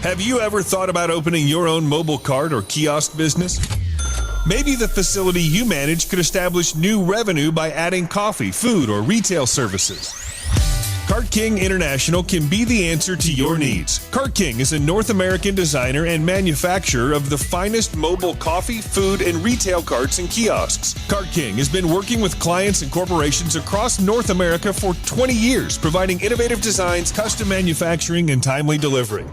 Have you ever thought about opening your own mobile cart or kiosk business? Maybe the facility you manage could establish new revenue by adding coffee, food, or retail services. Cart King International can be the answer to your needs. Cart King is a North American designer and manufacturer of the finest mobile coffee, food, and retail carts and kiosks. Cart King has been working with clients and corporations across North America for 20 years, providing innovative designs, custom manufacturing, and timely delivery.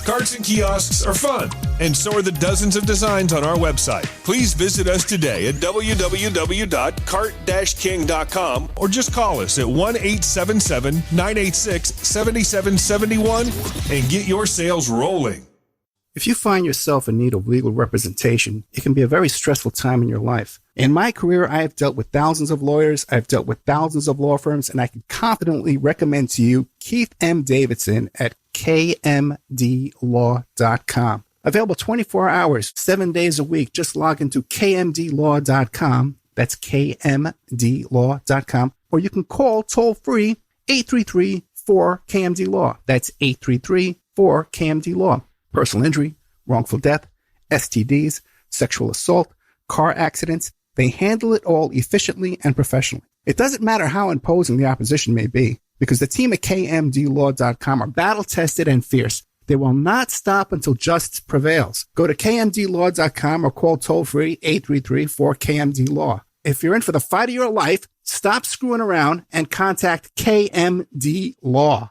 Carts and kiosks are fun, and so are the dozens of designs on our website. Please visit us today at www.cart-king.com or just call us at 1-877-986-7771 and get your sales rolling. If you find yourself in need of legal representation, it can be a very stressful time in your life. In my career, I have dealt with thousands of lawyers, I've dealt with thousands of law firms, and I can confidently recommend to you Keith M. Davidson at kmdlaw.com. Available 24 hours, 7 days a week. Just log into kmdlaw.com. That's kmdlaw.com. Or you can call toll-free 833-4KMD-LAW. That's 833-4KMD-LAW. Personal injury, wrongful death, STDs, sexual assault, car accidents. They handle it all efficiently and professionally. It doesn't matter how imposing the opposition may be, because the team at kmdlaw.com are battle-tested and fierce. They will not stop until justice prevails. Go to kmdlaw.com or call toll-free 833-4KMD-LAW. If you're in for the fight of your life, stop screwing around and contact KMD Law.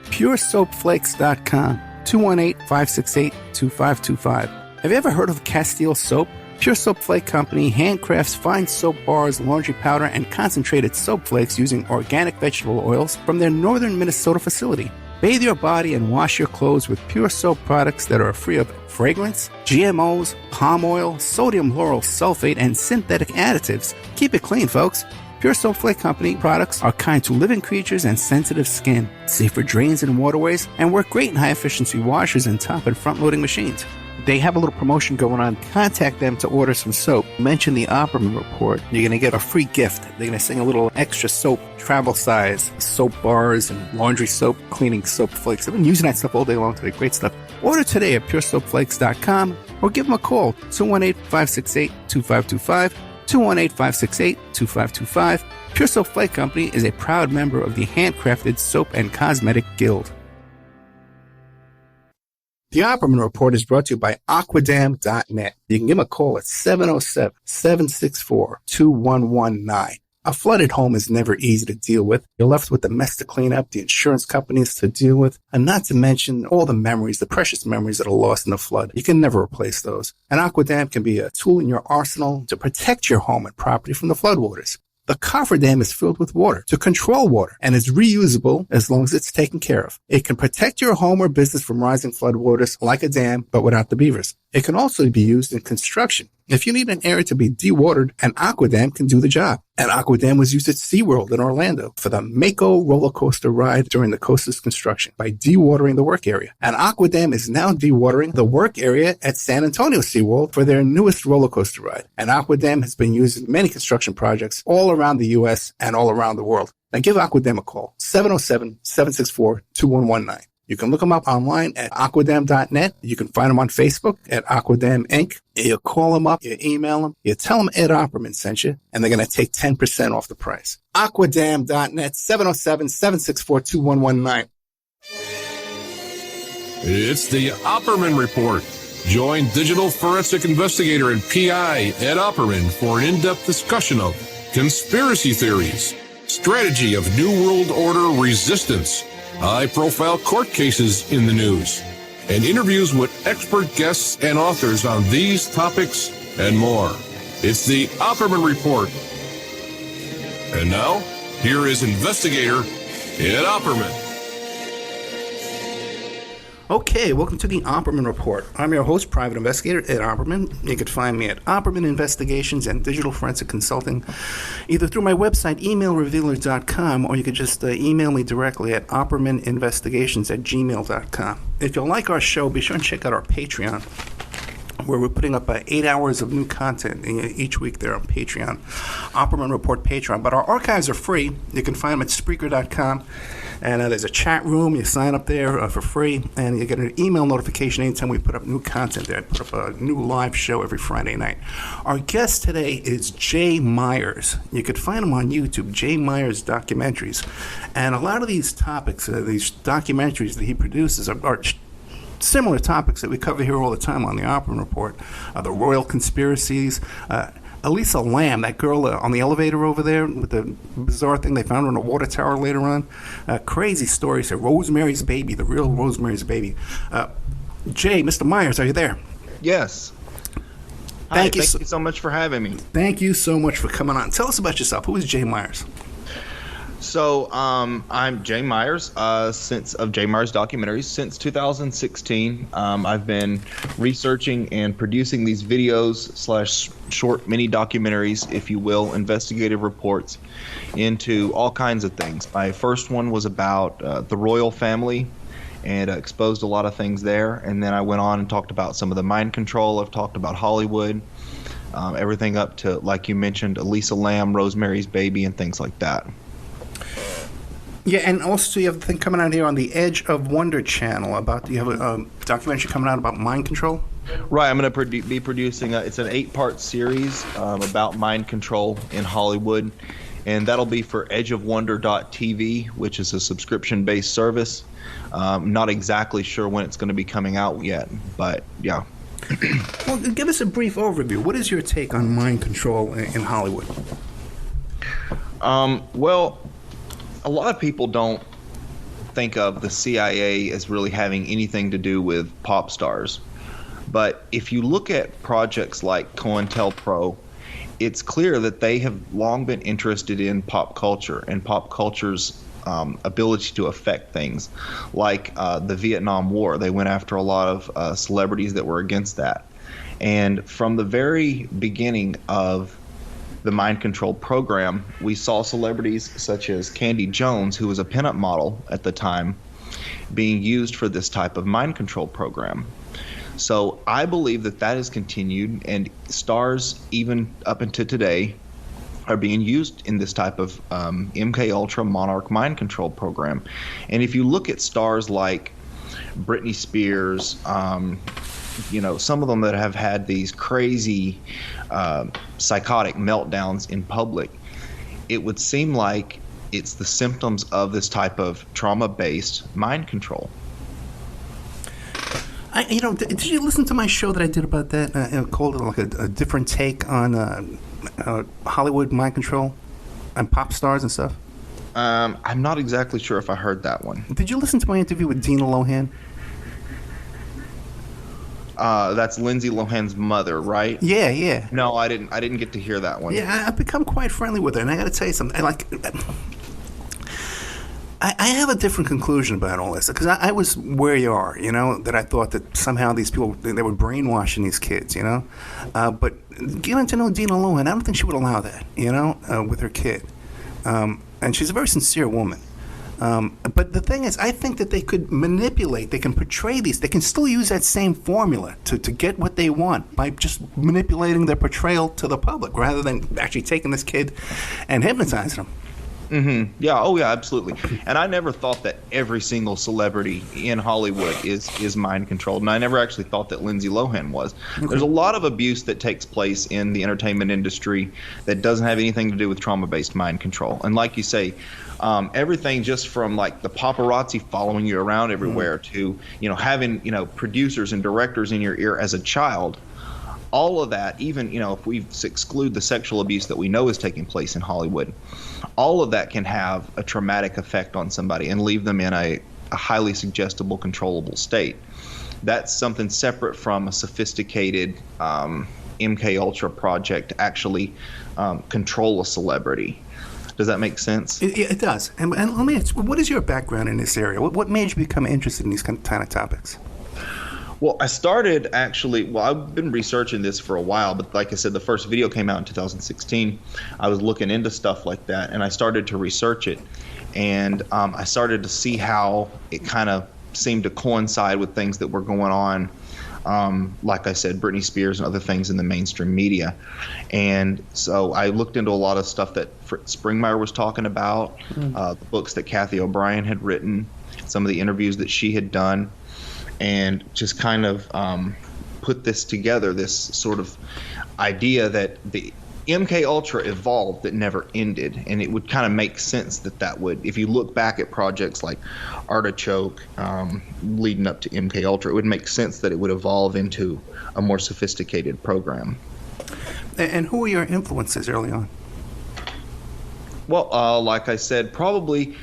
PureSoapFlakes.com, 218-568-2525. Have you ever heard of Castile Soap? Pure Soap Flake Company handcrafts fine soap bars, laundry powder, and concentrated soap flakes using organic vegetable oils from their northern Minnesota facility. Bathe your body and wash your clothes with Pure Soap products that are free of fragrance, GMOs, palm oil, sodium lauryl sulfate, and synthetic additives. Keep it clean, folks. Pure Soap Flake Company products are kind to living creatures and sensitive skin, safe for drains and waterways, and work great in high-efficiency washers and top and front-loading machines. They have a little promotion going on. Contact them to order some soap. Mention the Opperman Report. You're going to get a free gift. They're going to sing a little extra soap, travel size, soap bars and laundry soap, cleaning soap flakes. I've been using that stuff all day long today. Great stuff. Order today at puresoapflakes.com or give them a call, 218-568-2525, 218-568-2525. Pure Soap Flake Company is a proud member of the Handcrafted Soap and Cosmetic Guild. The Opperman Report is brought to you by Aquadam.net. You can give them a call at 707-764-2119. A flooded home is never easy to deal with. You're left with the mess to clean up, the insurance companies to deal with, and not to mention all the memories, the precious memories that are lost in the flood. You can never replace those. And Aquadam can be a tool in your arsenal to protect your home and property from the floodwaters. The cofferdam is filled with water to control water and is reusable as long as it's taken care of. It can protect your home or business from rising floodwaters like a dam, but without the beavers. It can also be used in construction. If you need an area to be dewatered, an Aquadam can do the job. An Aquadam was used at SeaWorld in Orlando for the Mako roller coaster ride during the coaster's construction by dewatering the work area. An Aquadam is now dewatering the work area at San Antonio SeaWorld for their newest roller coaster ride. An Aquadam has been used in many construction projects all around the U.S. and all around the world. Now give Aquadam a call, 707-764-2119. You can look them up online at aquadam.net. You can find them on Facebook at Aquadam Inc. You call them up, you email them, you tell them Ed Opperman sent you, and they're going to take 10% off the price. Aquadam.net, 707-764-2119. It's the Opperman Report. Join digital forensic investigator and PI Ed Opperman for an in-depth discussion of conspiracy theories, strategy of New World Order resistance, high-profile court cases in the news, and interviews with expert guests and authors on these topics and more. It's the Opperman Report. And now, here is investigator Ed Opperman. Okay, welcome to the Opperman Report. I'm your host, private investigator Ed Opperman. You can find me at Opperman Investigations and Digital Forensic Consulting, either through my website, emailrevealer.com, or you could just email me directly at oppermaninvestigations@gmail.com. If you like our show, be sure and check out our Patreon. where we're putting up 8 hours of new content each week there on Patreon, Opperman Report Patreon. But our archives are free. You can find them at Spreaker.com. And there's a chat room. You sign up there for free, and you get an email notification anytime we put up new content there. I put up a new live show every Friday night. Our guest today is Jay Myers. You could find him on YouTube, Jay Myers Documentaries. And a lot of these topics, these documentaries that he produces are similar topics that we cover here all the time on the Opera Report. The royal conspiracies. Elisa Lam, that girl on the elevator over there with the bizarre thing they found her in a water tower later on. Crazy stories here. Rosemary's Baby, the real Rosemary's Baby. Jay, Mr. Myers, are you there? Yes. Thank you so much for having me. Thank you so much for coming on. Tell us about yourself. Who is Jay Myers? So I'm Jay Myers, of Jay Myers Documentaries since 2016. I've been researching and producing these videos / short mini documentaries, if you will, investigative reports into all kinds of things. My first one was about the royal family and exposed a lot of things there. And then I went on and talked about some of the mind control. I've talked about Hollywood, everything up to, like you mentioned, Elisa Lam, Rosemary's Baby, and things like that. Yeah, and also you have the thing coming out here on the Edge of Wonder channel about, you have a documentary coming out about mind control? Right, I'm going to be producing, it's an 8-part series about mind control in Hollywood, and that'll be for edgeofwonder.tv, which is a subscription-based service. Not exactly sure when it's going to be coming out yet, but yeah. Well, give us a brief overview. What is your take on mind control in Hollywood? Well, a lot of people don't think of the CIA as really having anything to do with pop stars. But if you look at projects like COINTELPRO, it's clear that they have long been interested in pop culture and pop culture's ability to affect things, like the Vietnam War. They went after a lot of celebrities that were against that. And from the very beginning of the mind control program, we saw celebrities such as Candy Jones, who was a pinup model at the time, being used for this type of mind control program. So I believe that has continued, and stars, even up until today, are being used in this type of MK Ultra Monarch mind control program. And if you look at stars like Britney Spears, some of them that have had these crazy psychotic meltdowns in public, it would seem like it's the symptoms of this type of trauma-based mind control. Did you listen to my show that I did about that? Called it like a different take on Hollywood mind control and pop stars and stuff? I'm not exactly sure if I heard that one. Did you listen to my interview with Dina Lohan? That's Lindsay Lohan's mother, right? Yeah. No, I didn't get to hear that one. Yeah, I've become quite friendly with her, and I got to tell you something. I have a different conclusion about all this, because I was where you are, that I thought that somehow these people, they were brainwashing these kids, But getting to know Dina Lohan, I don't think she would allow that, with her kid. And she's a very sincere woman. But the thing is, I think that they could manipulate, they can portray these, they can still use that same formula to get what they want by just manipulating their portrayal to the public rather than actually taking this kid and hypnotizing him. Mm-hmm. Yeah. Oh, yeah. Absolutely. And I never thought that every single celebrity in Hollywood is mind controlled, and I never actually thought that Lindsay Lohan was. Okay. There's a lot of abuse that takes place in the entertainment industry that doesn't have anything to do with trauma-based mind control. And like you say, everything just from like the paparazzi following you around everywhere to having producers and directors in your ear as a child. All of that, even if we exclude the sexual abuse that we know is taking place in Hollywood, all of that can have a traumatic effect on somebody and leave them in a highly suggestible, controllable state. That's something separate from a sophisticated MK Ultra project to actually control a celebrity. Does that make sense? It does. And let me ask, what is your background in this area? What made you become interested in these kind of topics? Well, I started I've been researching this for a while, but like I said, the first video came out in 2016. I was looking into stuff like that, and I started to research it. And I started to see how it kind of seemed to coincide with things that were going on like I said, Britney Spears and other things in the mainstream media. And so I looked into a lot of stuff that Fritz Springmeier was talking about, the books that Kathy O'Brien had written, some of the interviews that she had done, and just kind of put this together, this sort of idea that the MK Ultra evolved, that never ended, and it would kind of make sense that would, if you look back at projects like Artichoke leading up to MK Ultra, it would make sense that it would evolve into a more sophisticated program. And who were your influences early on? Well, like I said, probably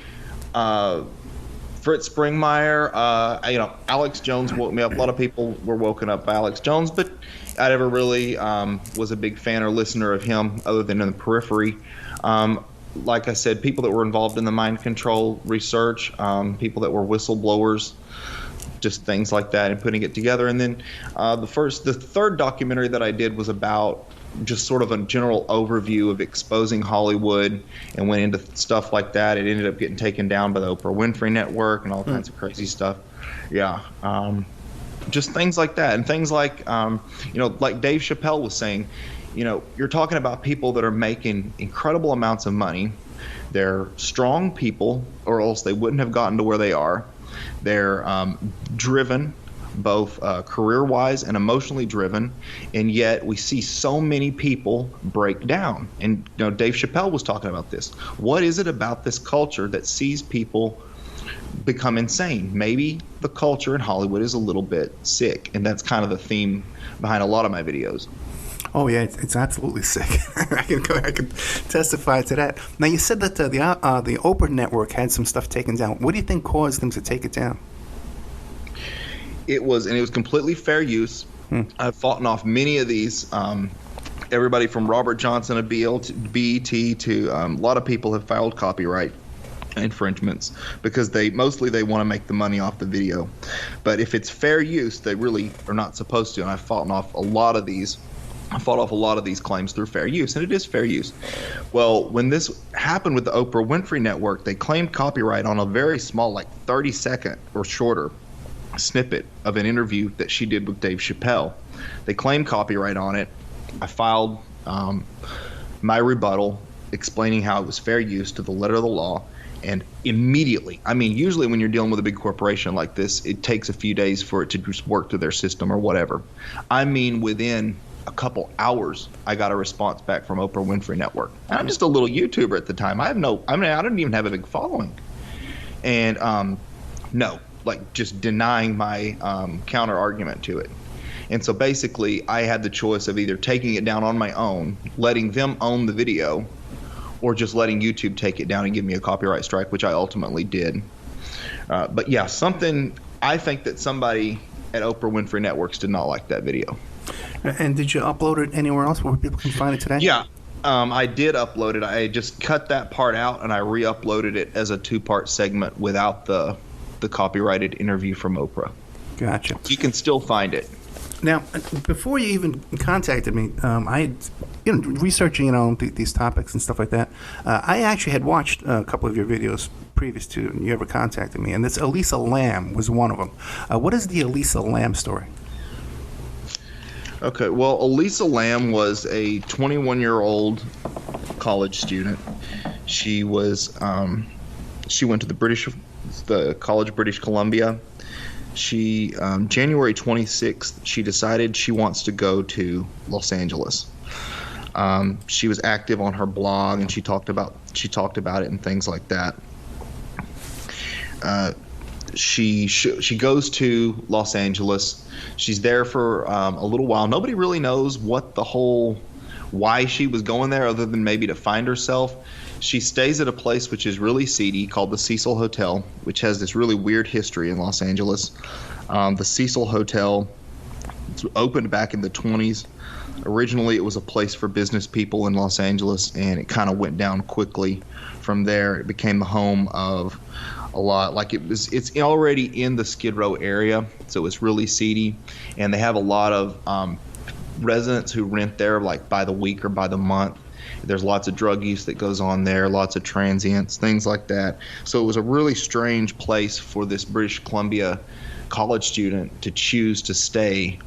Fritz Springmeier. Alex Jones woke me up. A lot of people were woken up by Alex Jones, but I never really was a big fan or listener of him other than in the periphery. Like I said, people that were involved in the mind control research, people that were whistleblowers, just things like that, and putting it together. And then the third documentary that I did was about just sort of a general overview of exposing Hollywood, and went into stuff like that. It ended up getting taken down by the Oprah Winfrey Network and all kinds of crazy stuff. Yeah. Just things like that, and things like, like Dave Chappelle was saying, you're talking about people that are making incredible amounts of money. They're strong people, or else they wouldn't have gotten to where they are. They're driven, both career-wise and emotionally driven, and yet we see so many people break down. And Dave Chappelle was talking about this. What is it about this culture that sees people become insane? Maybe the culture in Hollywood is a little bit sick, and that's kind of the theme behind a lot of my videos. Oh yeah, it's absolutely sick. I can testify to that. Now, you said that the Oprah Network had some stuff taken down. What do you think caused them to take it down? It was completely fair use. I've fought off many of these. Everybody from Robert Johnson of BET to a lot of people have filed copyright infringements because they want to make the money off the video. But if it's fair use, they really are not supposed to. And I've fought off a lot of these claims through fair use, and it is fair use. Well, when this happened with the Oprah Winfrey Network, they claimed copyright on a very small, like 30-second or shorter snippet of an interview that she did with Dave Chappelle. They claimed copyright on it. I filed my rebuttal explaining how it was fair use to the letter of the law, and immediately, usually when you're dealing with a big corporation like this, it takes a few days for it to just work through their system or whatever. Within a couple hours, I got a response back from Oprah Winfrey Network. And I'm just a little YouTuber at the time. I didn't even have a big following. And just denying my counter argument to it. And so basically, I had the choice of either taking it down on my own, letting them own the video, or just letting YouTube take it down and give me a copyright strike, which I ultimately did. But yeah, I think that somebody at Oprah Winfrey Networks did not like that video. And did you upload it anywhere else where people can find it today? Yeah, I did upload it. I just cut that part out and I re-uploaded it as a 2-part segment without the copyrighted interview from Oprah. Gotcha. You can still find it. Now, before you even contacted me, I had, researching, these topics and stuff like that. I actually had watched a couple of your videos previous to you ever contacted me, and this Elisa Lam was one of them. What is the Elisa Lam story? Okay, well, Elisa Lam was a 21-year-old college student. She was she went to the College of British Columbia. She January 26th, she decided she wants to go to Los Angeles. She was active on her blog, and she talked about it and things like that. She goes to Los Angeles. She's there for a little while. Nobody really knows why she was going there, other than maybe to find herself. She stays at a place which is really seedy called the Cecil Hotel, which has this really weird history in Los Angeles. The Cecil Hotel opened back in the 20s. Originally, it was a place for business people in Los Angeles, and it kind of went down quickly. From there, it became the home of a lot. It's already in the Skid Row area, so it's really seedy, and they have a lot of residents who rent there like by the week or by the month. There's lots of drug use that goes on there, lots of transients, things like that. So it was a really strange place for this British Columbia college student to choose to stay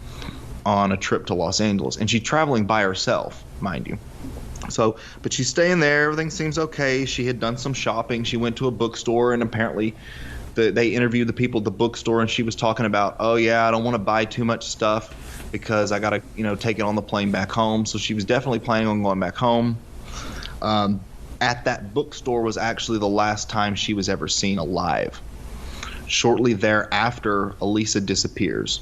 on a trip to Los Angeles, and she's traveling by herself, mind you. So, but she's staying there. Everything seems okay. She had done some shopping. She went to a bookstore, and apparently they interviewed the people at the bookstore, and she was talking about, oh yeah, I don't want to buy too much stuff because I got to, take it on the plane back home. So she was definitely planning on going back home. At that bookstore was actually the last time she was ever seen alive. Shortly thereafter, Elisa disappears.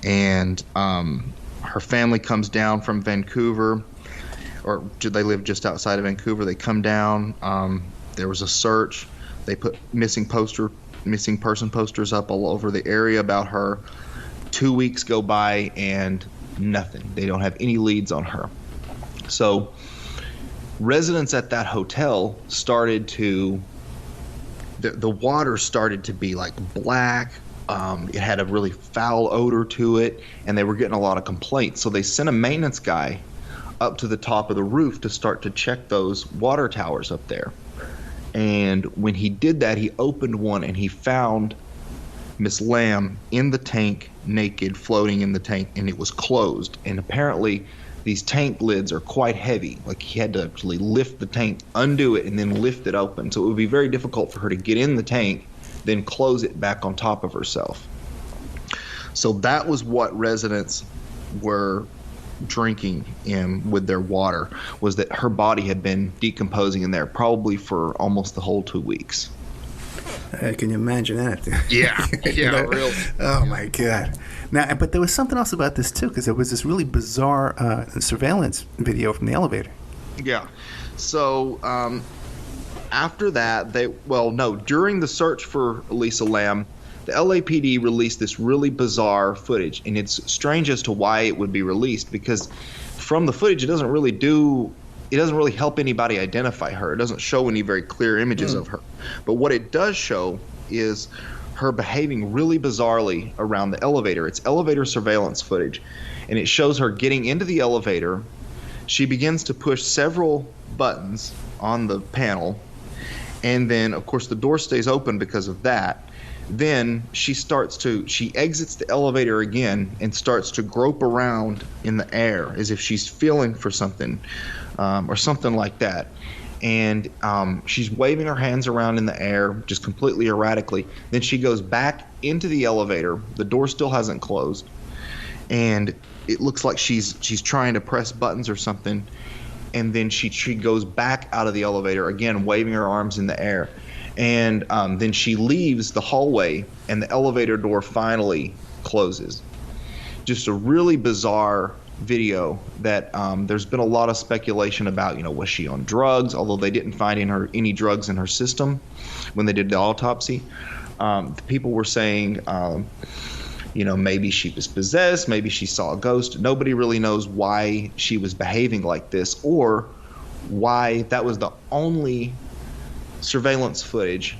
And her family comes down from Vancouver, or they live just outside of Vancouver. They come down. There was a search. They put missing person posters up all over the area about her. 2 weeks go by and nothing. They don't have any leads on her. So residents at that hotel started to, the water started to be like black. It had a really foul odor to it, and they were getting a lot of complaints. So they sent a maintenance guy up to the top of the roof to start to check those water towers up there. And when he did that, he opened one and he found Miss Lam in the tank, naked, floating in the tank, and it was closed. And apparently these tank lids are quite heavy. Like, he had to actually lift the tank, undo it, and then lift it open. So it would be very difficult for her to get in the tank, then close it back on top of herself. So that was what residents were drinking in with their water, was that her body had been decomposing in there probably for almost the whole 2 weeks. Can you imagine that? Yeah, really. Oh my God! Now, but there was something else about this too, because there was this really bizarre surveillance video from the elevator. Yeah. So after that, during the search for Elisa Lam, the LAPD released this really bizarre footage, and it's strange as to why it would be released, because from the footage, it doesn't really help anybody identify her. It doesn't show any very clear images of her. But what it does show is her behaving really bizarrely around the elevator. It's elevator surveillance footage, and it shows her getting into the elevator. She begins to push several buttons on the panel, and then, of course, the door stays open because of that. Then she exits the elevator again and starts to grope around in the air as if she's feeling for something, or something like that. And she's waving her hands around in the air just completely erratically. Then she goes back into the elevator. The door still hasn't closed, and it looks like she's trying to press buttons or something. And then she goes back out of the elevator again, waving her arms in the air. And then she leaves the hallway, and the elevator door finally closes. Just a really bizarre video that there's been a lot of speculation about. Was she on drugs? Although they didn't find any drugs in her system when they did the autopsy. People were saying, maybe she was possessed, maybe she saw a ghost. Nobody really knows why she was behaving like this, or why that was the only surveillance footage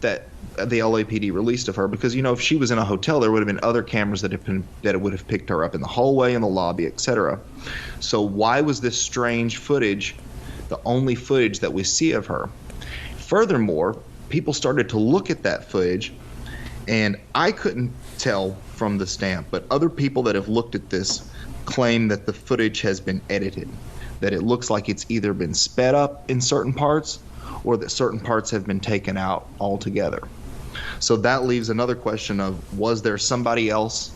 that the LAPD released of her. Because if she was in a hotel, there would have been other cameras that would have picked her up in the hallway, in the lobby, etc. So why was this strange footage the only footage that we see of her? Furthermore, people started to look at that footage, and I couldn't tell from the stamp, but other people that have looked at this claim that the footage has been edited, that it looks like it's either been sped up in certain parts, or that certain parts have been taken out altogether. So that leaves another question of, was there somebody else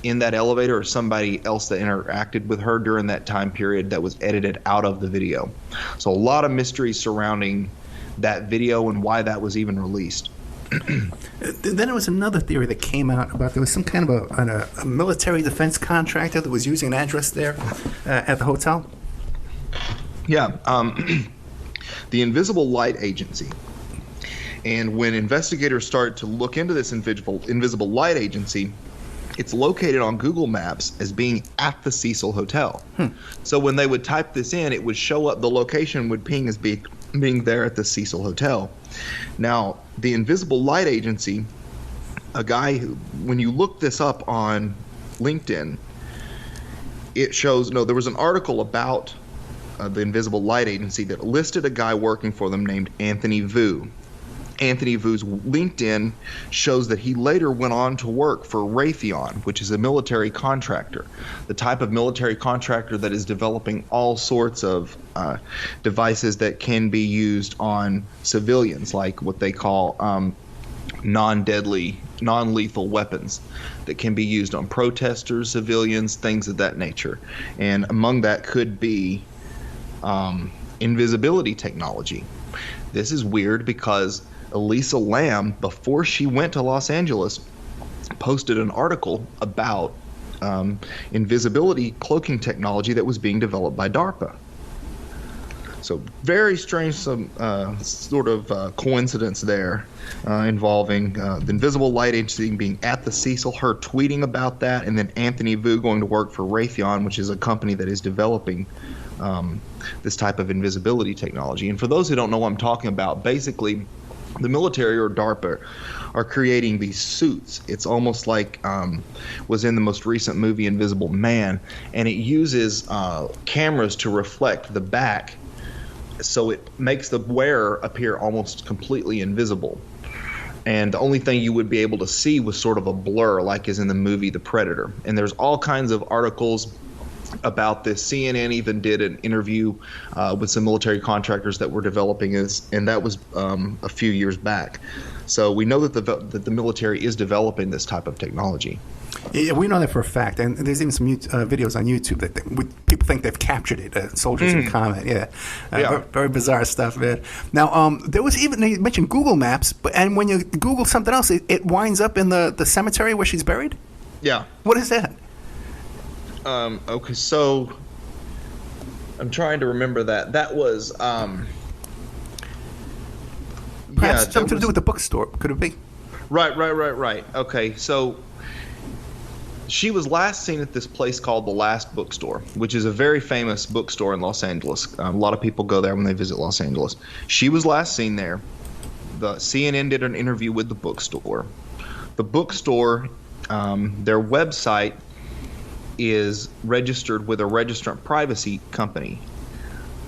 in that elevator, or somebody else that interacted with her during that time period that was edited out of the video? So a lot of mysteries surrounding that video and why that was even released. Then there was another theory that came out about there was some kind of a military defense contractor that was using an address there at the hotel. Yeah. The Invisible Light Agency. And when investigators started to look into this Invisible Light Agency, it's located on Google Maps as being at the Cecil Hotel. So when they would type this in, it would show up, the location would ping as being there at the Cecil Hotel. Now, the Invisible Light Agency, a guy who, when you look this up on LinkedIn, it shows, there was an article about the Invisible Light Agency that listed a guy working for them named Anthony Vu. Anthony Vu's LinkedIn shows that he later went on to work for Raytheon, which is a military contractor, the type of military contractor that is developing all sorts of devices that can be used on civilians, like what they call non-deadly, non-lethal weapons that can be used on protesters, civilians, things of that nature. And among that could be invisibility technology. This is weird because Elisa Lam, before she went to Los Angeles, posted an article about invisibility cloaking technology that was being developed by DARPA. So very strange, some sort of coincidence there involving the Invisible Light Agency being at the Cecil, her tweeting about that, and then Anthony Vu going to work for Raytheon, which is a company that is developing this type of invisibility technology. And for those who don't know what I'm talking about, basically the military or DARPA are creating these suits. It's almost like was in the most recent movie Invisible Man, and it uses cameras to reflect the back, so it makes the wearer appear almost completely invisible. And the only thing you would be able to see was sort of a blur, like is in the movie The Predator. And there's all kinds of articles about this. CNN even did an interview with some military contractors that were developing this, and that was a few years back. So we know that the military is developing this type of technology. Yeah, we know that for a fact, and there's even some videos on YouTube that people think they've captured it. Soldiers in combat, very, very bizarre stuff, man. Now, there was even, you mentioned Google Maps, and when you Google something else, it winds up in the cemetery where she's buried? Yeah. What is that? Okay, so I'm trying to remember that. That was perhaps something to do with the bookstore. Could it be? Right. Okay, so she was last seen at this place called the Last Bookstore, which is a very famous bookstore in Los Angeles. A lot of people go there when they visit Los Angeles. She was last seen there. The CNN did an interview with the bookstore. The bookstore, their website is registered with a registrant privacy company.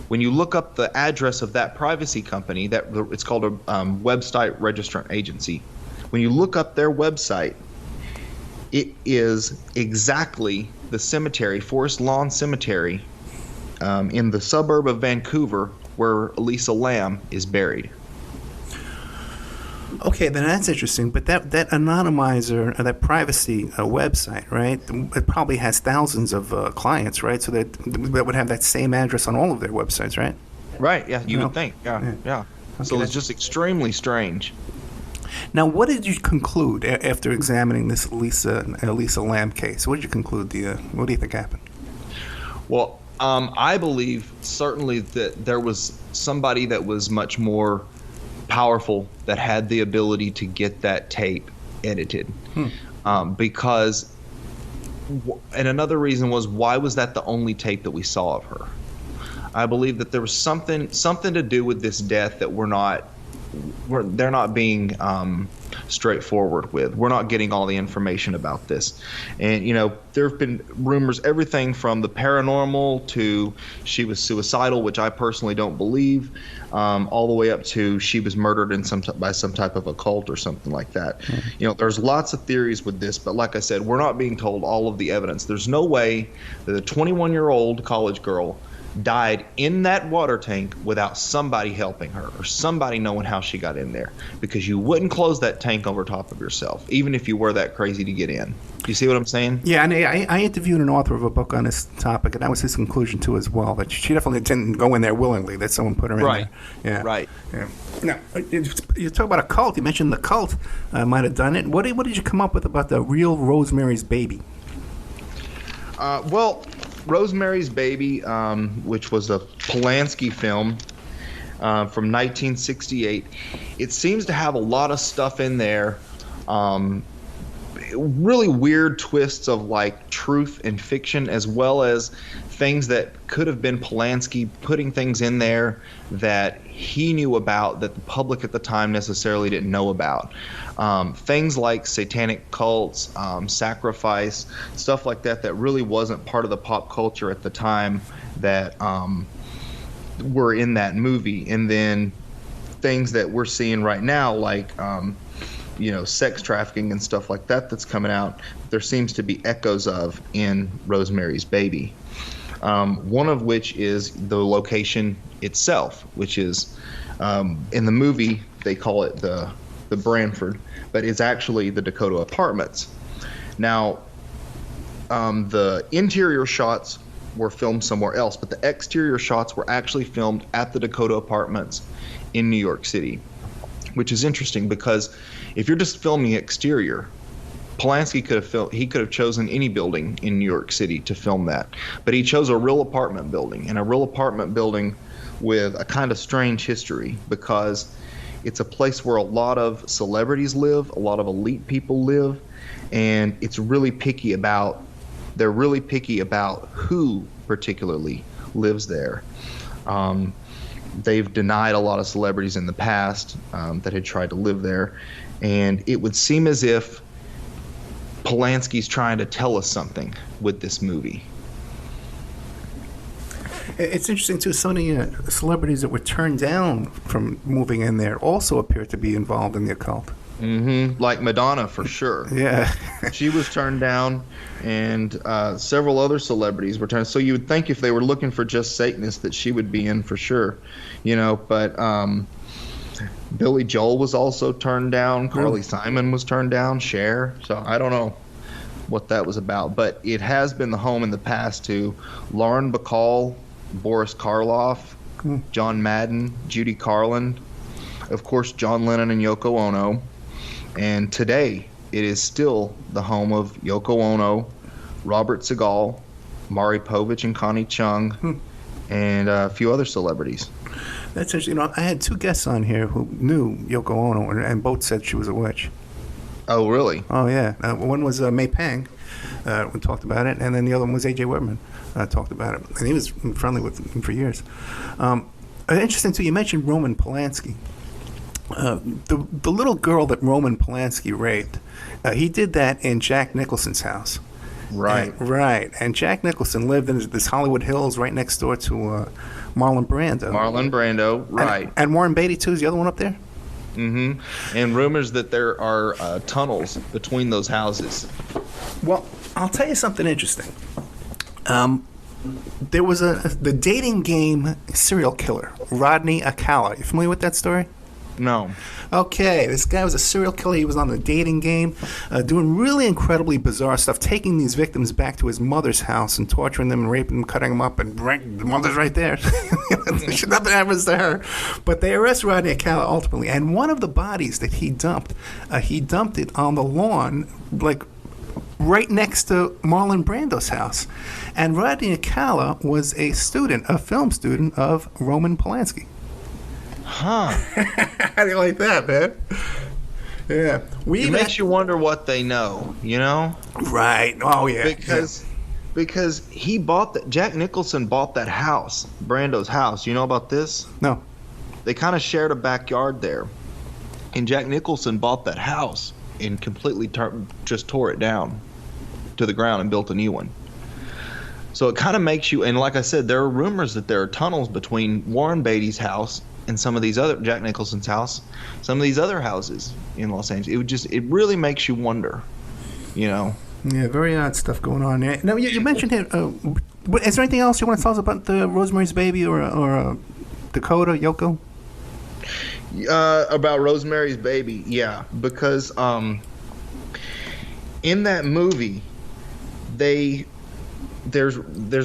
When you look up the address of that privacy company, it's called a website registrant agency. When you look up their website, it is exactly the cemetery, Forest Lawn Cemetery, in the suburb of Vancouver, where Elisa Lam is buried. Okay, then that's interesting. But that anonymizer, that privacy website, right? It probably has thousands of clients, right? So that would have that same address on all of their websites, right? Right. Yeah. You would think. Yeah. Okay, so it's just extremely strange. Now, what did you conclude after examining this Elisa Lam case? What did you conclude? What do you think happened? Well, I believe certainly that there was somebody that was much more powerful that had the ability to get that tape edited. Because, and another reason was, why was that the only tape that we saw of her? I believe that there was something to do with this death that they're not being straightforward with. We're not getting all the information about this. And, there have been rumors, everything from the paranormal to she was suicidal, which I personally don't believe, all the way up to she was murdered by some type of occult or something like that. There's lots of theories with this, but like I said, we're not being told all of the evidence. There's no way that a 21-year-old college girl died in that water tank without somebody helping her or somebody knowing how she got in there, because you wouldn't close that tank over top of yourself, even if you were that crazy to get in. You see what I'm saying? Yeah, and I interviewed an author of a book on this topic, and that was his conclusion too as well, that she definitely didn't go in there willingly, that someone put her in there. Yeah. Right. Yeah. Now, you talk about a cult. You mentioned the cult might have done it. What did you come up with about the real Rosemary's Baby? Well, Rosemary's Baby, which was a Polanski film from 1968, it seems to have a lot of stuff in there, really weird twists of like truth and fiction, as well as things that could have been Polanski putting things in there that he knew about that the public at the time necessarily didn't know about. Things like satanic cults, sacrifice, stuff like that really wasn't part of the pop culture at the time that were in that movie. And then things that we're seeing right now, like sex trafficking and stuff like that that's coming out, there seems to be echoes of in Rosemary's Baby. One of which is the location itself, which is in the movie they call it the Branford, but it's actually the Dakota Apartments. Now, the interior shots were filmed somewhere else, but the exterior shots were actually filmed at the Dakota Apartments in New York City, which is interesting because if you're just filming exterior, Polanski could have chosen any building in New York City to film that, but he chose a real apartment building, and a real apartment building with a kind of strange history because it's a place where a lot of celebrities live, a lot of elite people live, and they're really picky about who particularly lives there. They've denied a lot of celebrities in the past that had tried to live there, and it would seem as if Polanski's trying to tell us something with this movie. It's interesting, too. Some of the celebrities that were turned down from moving in there also appear to be involved in the occult. Mm-hmm. Like Madonna, for sure. Yeah. She was turned down, and several other celebrities were turned. So you would think if they were looking for just Satanists that she would be in for sure. But Billy Joel was also turned down. Carly Simon was turned down. Cher. So I don't know what that was about. But it has been the home in the past to Lauren Bacall, Boris Karloff, John Madden, Judy Garland, of course, John Lennon and Yoko Ono. And today, it is still the home of Yoko Ono, Robert Segal, Maury Povich and Connie Chung, and a few other celebrities. That's interesting. I had two guests on here who knew Yoko Ono, and both said she was a witch. Oh, really? Oh, yeah. One was May Pang, we talked about it, and then the other one was A.J. Whitman, talked about it. And he was friendly with him for years. Interesting, too, you mentioned Roman Polanski. The little girl that Roman Polanski raped, he did that in Jack Nicholson's house. Right. Right. And Jack Nicholson lived in this Hollywood Hills right next door to Marlon Brando. Marlon Brando, right. And Warren Beatty, too, is the other one up there? Mm-hmm. And rumors that there are tunnels between those houses. Well, I'll tell you something interesting. There was the dating game serial killer, Rodney Akala. You familiar with that story? No. Okay, this guy was a serial killer. He was on the dating game, doing really incredibly bizarre stuff, taking these victims back to his mother's house and torturing them and raping them, cutting them up, and the mother's right there. Nothing happens to her. But they arrest Rodney Akala ultimately, and one of the bodies that he dumped it on the lawn, like right next to Marlon Brando's house. And Rodney Akala was a film student of Roman Polanski. Huh. How do you like that, man? Yeah. It makes you wonder what they know, Right. Oh, yeah. Because Jack Nicholson bought that house, Brando's house. You know about this? No. They kind of shared a backyard there. And Jack Nicholson bought that house and completely just tore it down to the ground and built a new one. So it kind of makes you, and like I said, there are rumors that there are tunnels between Warren Beatty's house and some of these other, Jack Nicholson's house, some of these other houses in Los Angeles. It really makes you wonder, Yeah, very odd stuff going on there. Now, you mentioned it. Is there anything else you want to tell us about the Rosemary's Baby or Dakota, Yoko? About Rosemary's Baby, yeah. Because in that movie, there's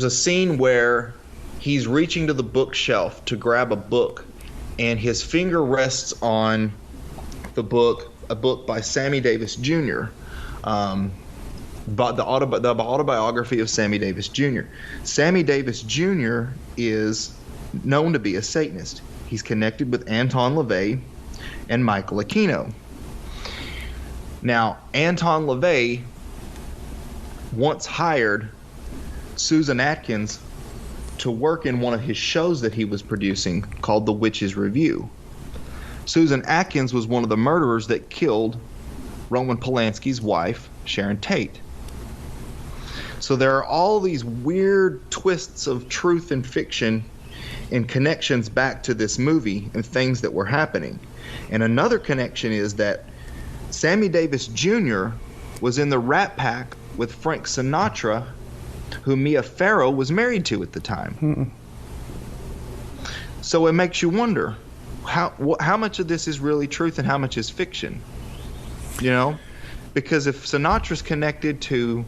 a scene where he's reaching to the bookshelf to grab a book, and his finger rests on a book by Sammy Davis Jr., but the autobiography of Sammy Davis Jr. Sammy Davis Jr. is known to be a Satanist. He's connected with Anton LaVey and Michael Aquino. Now, Anton LaVey once hired Susan Atkins to work in one of his shows that he was producing called The Witch's Review. Susan Atkins was one of the murderers that killed Roman Polanski's wife, Sharon Tate. So there are all these weird twists of truth and fiction and connections back to this movie and things that were happening. And another connection is that Sammy Davis Jr. was in the Rat Pack with Frank Sinatra, who Mia Farrow was married to at the time. Mm-mm. So it makes you wonder how much of this is really truth and how much is fiction, you know? Because if Sinatra's connected to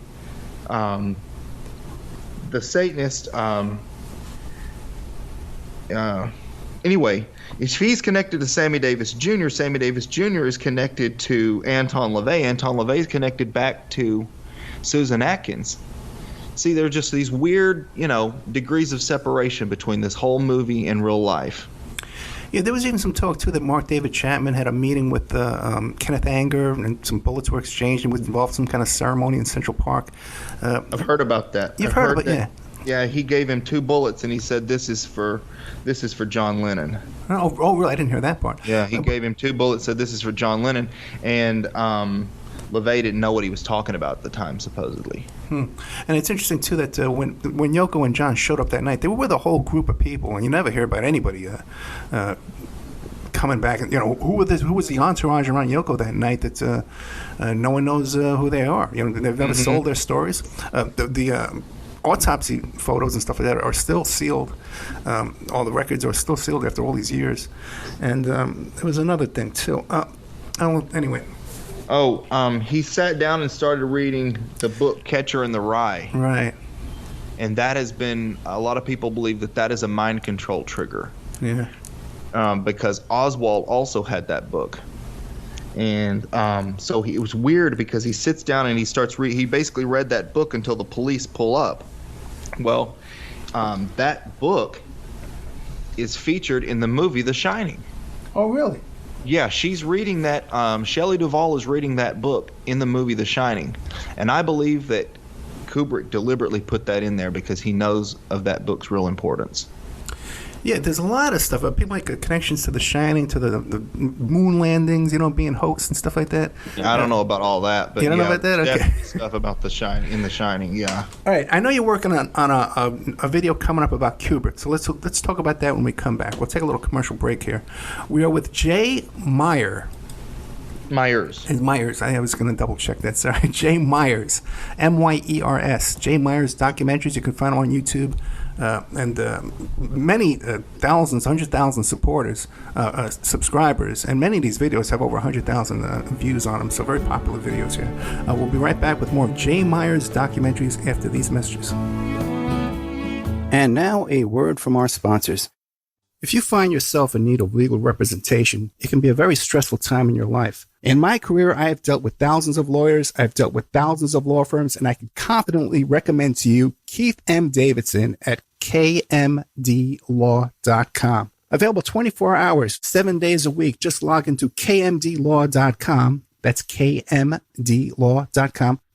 the Satanist, anyway, if he's connected to Sammy Davis Jr., Sammy Davis Jr. is connected to Anton LaVey. Anton LaVey is connected back to Susan Atkins. See, there are just these weird, degrees of separation between this whole movie and real life. Yeah, there was even some talk, too, that Mark David Chapman had a meeting with Kenneth Anger, and some bullets were exchanged, and was involved in some kind of ceremony in Central Park. I've heard about that. You've heard about it, yeah. Yeah, he gave him 2 bullets, and he said, this is for John Lennon. Oh, really? I didn't hear that part. Yeah, he gave him 2 bullets, said this is for John Lennon, and LaVey didn't know what he was talking about at the time, supposedly. And it's interesting, too, that when Yoko and John showed up that night, they were with a whole group of people, and you never hear about anybody coming back. And, who was the entourage around Yoko that night that no one knows who they are. They've never sold their stories. The autopsy photos and stuff like that are still sealed. All the records are still sealed after all these years. And there was another thing, too. Anyway. He sat down and started reading the book Catcher in the Rye. Right. And that has been, a lot of people believe that is a mind control trigger. Yeah. Because Oswald also had that book. And so it was weird because he sits down and he starts he basically read that book until the police pull up. Well, that book is featured in the movie The Shining. Oh, really? Yeah, she's reading that. Shelley Duvall is reading that book in the movie The Shining. And I believe that Kubrick deliberately put that in there because he knows of that book's real importance. Yeah, there's a lot of stuff. People make connections to The Shining, to the moon landings, being hoaxed and stuff like that. Yeah, I don't know about all that, but you don't know about that? Okay. Stuff about The Shining, yeah. All right, I know you're working on a video coming up about Kubrick, so let's talk about that when we come back. We'll take a little commercial break here. We are with Jay Myers. Myers. I was going to double check that. Sorry, Jay Myers, Myers. Jay Myers documentaries. You can find them on YouTube. And many thousands, 100,000 supporters, subscribers, and many of these videos have over 100,000 views on them, so very popular videos here. We'll be right back with more of Jay Myers documentaries after these messages. And now a word from our sponsors. If you find yourself in need of legal representation, it can be a very stressful time in your life. In my career, I have dealt with thousands of lawyers, I've dealt with thousands of law firms, and I can confidently recommend to you Keith M. Davidson at kmdlaw.com. Available 24 hours, 7 days a week. Just log into kmdlaw.com. That's kmdlaw.com.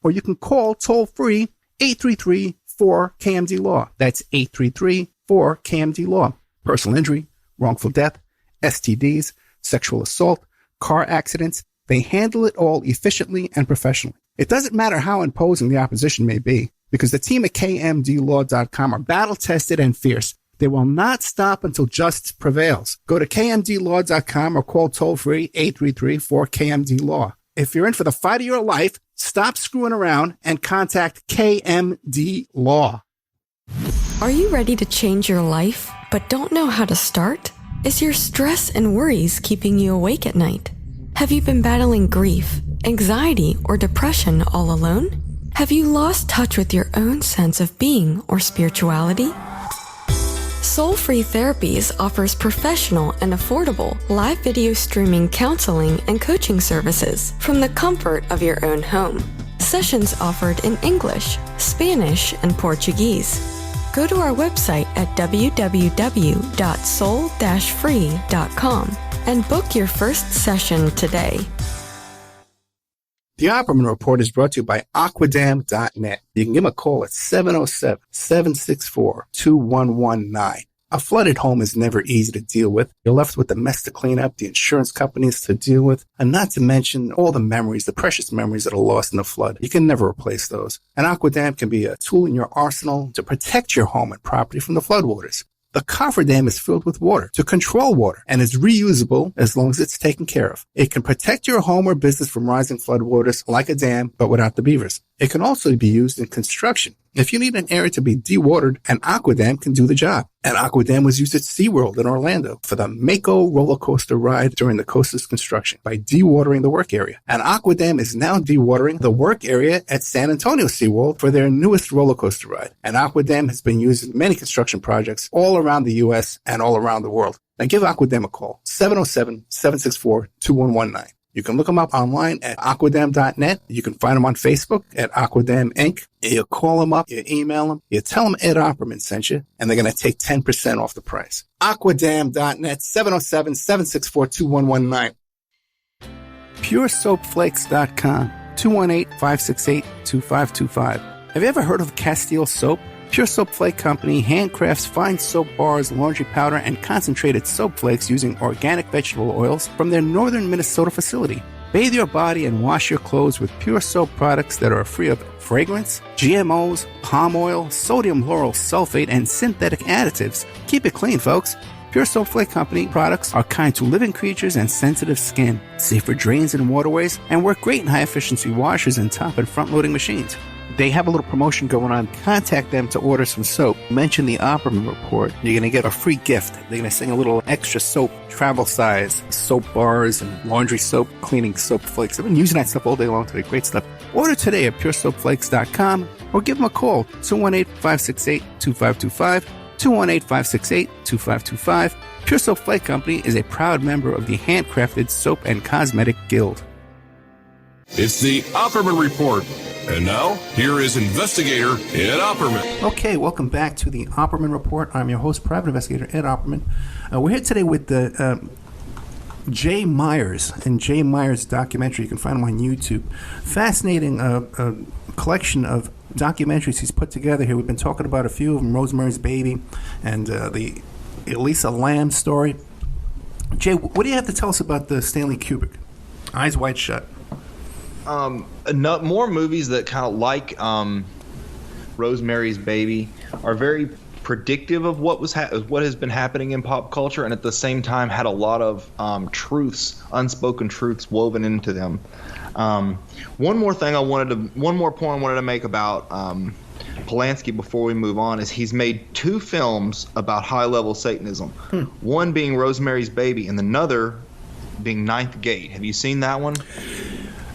Or you can call toll-free 833-4KMD-LAW. That's 833-4KMD-LAW. Personal injury, wrongful death, STDs, sexual assault, car accidents. They handle it all efficiently and professionally. It doesn't matter how imposing the opposition may be, because the team at kmdlaw.com are battle-tested and fierce. They will not stop until justice prevails. Go to kmdlaw.com or call toll-free 833-4KMD-LAW. If you're in for the fight of your life, stop screwing around and contact KMD Law. Are you ready to change your life, but don't know how to start? Is your stress and worries keeping you awake at night? Have you been battling grief, anxiety, or depression all alone? Have you lost touch with your own sense of being or spirituality? Soul Free Therapies offers professional and affordable live video streaming counseling and coaching services from the comfort of your own home. Sessions offered in English, Spanish, and Portuguese. Go to our website at www.soul-free.com and book your first session today. The Opperman Report is brought to you by Aquadam.net. You can give them a call at 707-764-2119. A flooded home is never easy to deal with. You're left with the mess to clean up, the insurance companies to deal with, and not to mention all the memories, the precious memories that are lost in the flood. You can never replace those. And Aquadam can be a tool in your arsenal to protect your home and property from the floodwaters. The cofferdam is filled with water to control water and is reusable as long as it's taken care of. It can protect your home or business from rising floodwaters like a dam, but without the beavers. It can also be used in construction. If you need an area to be dewatered, an aquadam can do the job. An aquadam was used at SeaWorld in Orlando for the Mako roller coaster ride during the coaster's construction by dewatering the work area. An aquadam is now dewatering the work area at San Antonio SeaWorld for their newest roller coaster ride. An aquadam has been used in many construction projects all around the U.S. and all around the world. Now give Aquadam a call, 707-764-2119. You can look them up online at aquadam.net. You can find them on Facebook at Aquadam Inc. You call them up, you email them, you tell them Ed Opperman sent you, and they're going to take 10% off the price. Aquadam.net, 707-764-2119. PureSoapFlakes.com, 218-568-2525. Have you ever heard of Castile Soap? Pure Soap Flake Company handcrafts fine soap bars, laundry powder, and concentrated soap flakes using organic vegetable oils from their northern Minnesota facility. Bathe your body and wash your clothes with Pure Soap products that are free of fragrance, GMOs, palm oil, sodium lauryl sulfate, and synthetic additives. Keep it clean, folks. Pure Soap Flake Company products are kind to living creatures and sensitive skin, safe for drains and waterways, and work great in high-efficiency washers and top and front-loading machines. They have a little promotion going on. Contact them to order some soap. Mention the Opperman Report. You're going to get a free gift. They're going to send a little extra soap, travel size, soap bars and laundry soap, cleaning soap flakes. I've been using that stuff all day long today. Great stuff. Order today at puresoapflakes.com or give them a call, 218-568-2525, 218-568-2525. Pure Soap Flake Company is a proud member of the Handcrafted Soap and Cosmetic Guild. It's the Opperman Report. And now, here is investigator Ed Opperman. Okay, welcome back to the Opperman Report. I'm your host, private investigator Ed Opperman. We're here today with Jay Myers and Jay Myers documentary. You can find him on YouTube. Fascinating collection of documentaries he's put together here. We've been talking about a few of them, Rosemary's Baby and the Elisa Lam story. Jay, what do you have to tell us about the Stanley Kubrick? Eyes Wide Shut. More movies that kind of like Rosemary's Baby are very predictive of what has been happening in pop culture, and at the same time had a lot of truths, unspoken truths woven into them. One more point I wanted to make about Polanski before we move on is he's made two films about high-level Satanism. One being Rosemary's Baby, and another being Ninth Gate. Have you seen that one?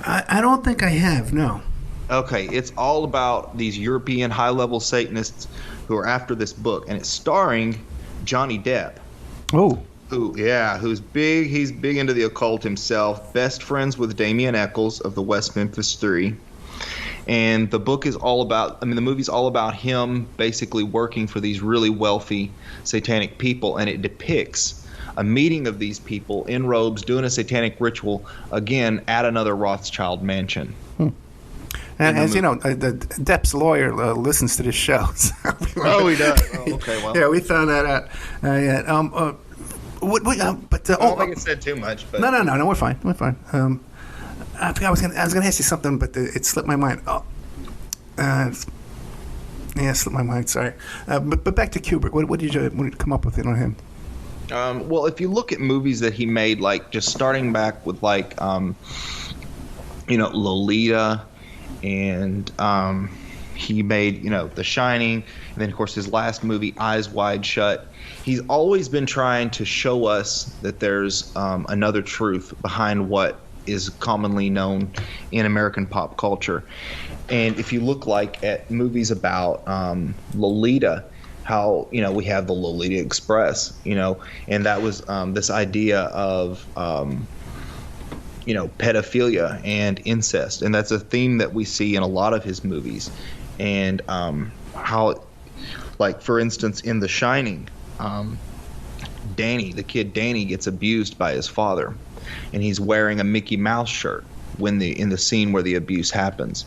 I don't think I have, no. Okay, it's all about these European high-level Satanists who are after this book, and it's starring Johnny Depp. Oh. Who's big. He's big into the occult himself, best friends with Damien Eccles of the West Memphis Three. And the movie's all about him basically working for these really wealthy satanic people, and it depicts a meeting of these people in robes doing a satanic ritual, again, at another Rothschild mansion. And as you know, Depp's lawyer listens to this show. So oh, he does? Oh, okay, well. Yeah, we found that out. I don't think it said too much. But. No, we're fine. I forgot I was going to ask you something, but it slipped my mind. It slipped my mind, sorry. But back to Kubrick. What did you come up with on him? Well, if you look at movies that he made, like just starting back with Lolita, and he made, The Shining, and then of course his last movie, Eyes Wide Shut. He's always been trying to show us that there's another truth behind what is commonly known in American pop culture. And if you look at movies about Lolita, how we have the Lolita Express, and that was this idea of pedophilia and incest, and that's a theme that we see in a lot of his movies. And how, for instance, in The Shining, the kid Danny gets abused by his father, and he's wearing a Mickey Mouse shirt in the scene where the abuse happens.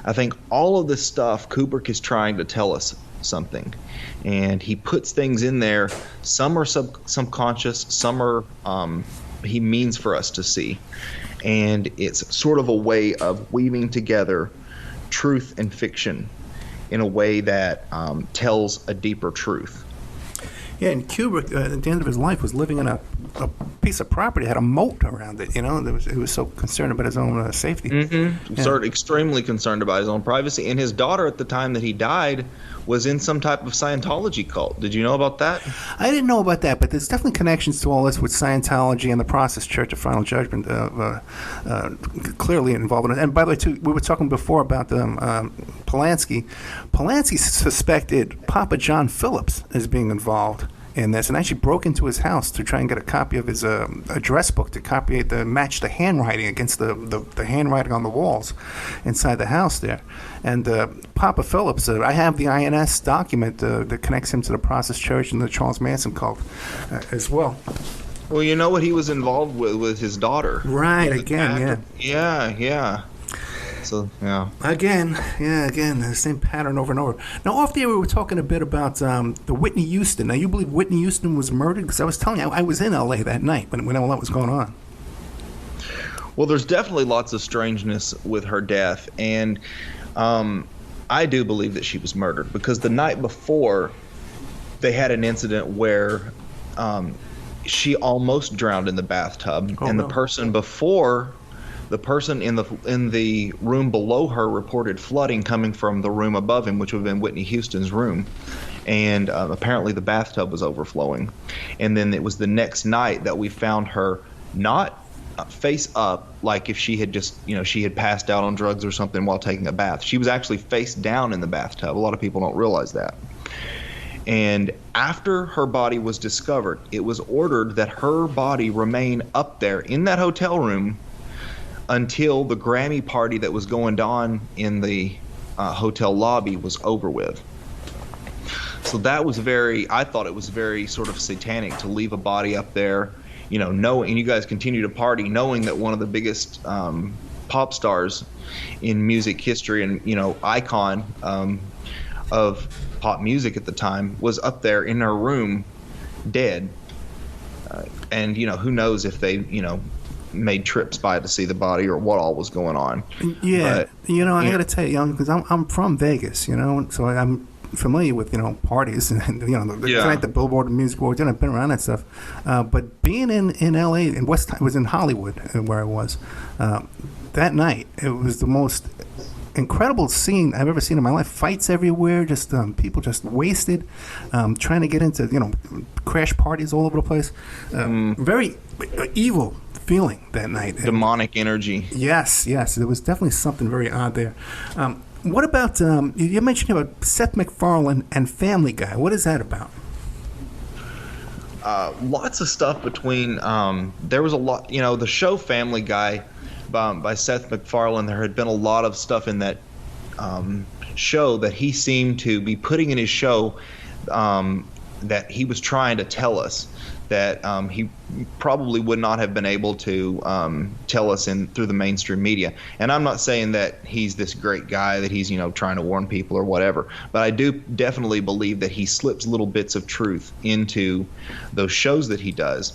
I think all of this stuff, Kubrick is trying to tell us something, and he puts things in there. Some are subconscious, some are he means for us to see, and it's sort of a way of weaving together truth and fiction in a way that tells a deeper truth. Yeah, and Kubrick, at the end of his life, was living in a piece of property, had a moat around it. He was so concerned about his own safety. Mm-hmm. Yeah. Extremely concerned about his own privacy. And his daughter, at the time that he died, was in some type of Scientology cult. Did you know about that? I didn't know about that, but there's definitely connections to all this with Scientology and the Process Church of Final Judgment clearly involved in it. And by the way, too, we were talking before about Polanski. Polanski suspected Papa John Phillips as being involved in this, and actually broke into his house to try and get a copy of his address book to match the handwriting against the handwriting on the walls inside the house there. And Papa Phillips, I have the INS document that connects him to the Process Church and the Charles Manson cult as well. Well, you know what he was involved with his daughter. Right, again, yeah. Yeah. So, yeah. Again, the same pattern over and over. Now, off the air, we were talking a bit about the Whitney Houston. Now, you believe Whitney Houston was murdered? Because I was telling you, I was in L.A. that night when all that was going on. Well, there's definitely lots of strangeness with her death, and I do believe that she was murdered, because the night before, they had an incident where she almost drowned in the bathtub, and the person before... The person in the room below her reported flooding coming from the room above him, which would have been Whitney Houston's room. And apparently the bathtub was overflowing. And then it was the next night that we found her not face up, like if she had just, she had passed out on drugs or something while taking a bath. She was actually face down in the bathtub. A lot of people don't realize that. And after her body was discovered, it was ordered that her body remain up there in that hotel room until the Grammy party that was going on in the hotel lobby was over with. So that was I thought it was very sort of satanic to leave a body up there, knowing, you guys continue to party, knowing that one of the biggest pop stars in music history and, icon of pop music at the time was up there in her room dead. And, who knows if they, made trips by to see the body or what all was going on. Yeah, but, I got to tell you, because I'm from Vegas, so I'm familiar with parties and the Billboard Music Awards. I've been around that stuff. But being in L.A. and it was in Hollywood where I was that night, it was the most incredible scene I've ever seen in my life. Fights everywhere, just people just wasted, trying to get into crash parties all over the place. Very evil feeling that night. Demonic energy. Yes. There was definitely something very odd there. What about, you mentioned about Seth MacFarlane and Family Guy. What is that about? Lots of stuff between, there was a lot, the show Family Guy by Seth MacFarlane, there had been a lot of stuff in that show that he seemed to be putting in his show that he was trying to tell us that he probably would not have been able to tell us through the mainstream media. And I'm not saying that he's this great guy, that he's trying to warn people or whatever, but I do definitely believe that he slips little bits of truth into those shows that he does.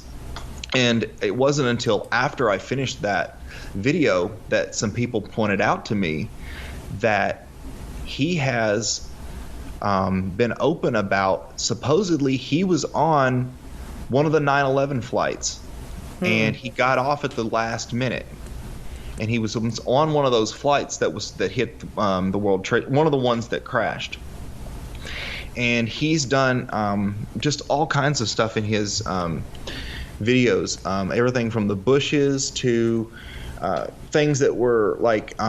And it wasn't until after I finished that video that some people pointed out to me that he has been open about, supposedly he was on one of the 9/11 flights and he got off at the last minute, and he was on one of those flights that hit the World Trade, one of the ones that crashed. And he's done just all kinds of stuff in his videos, everything from the Bushes to things that were like,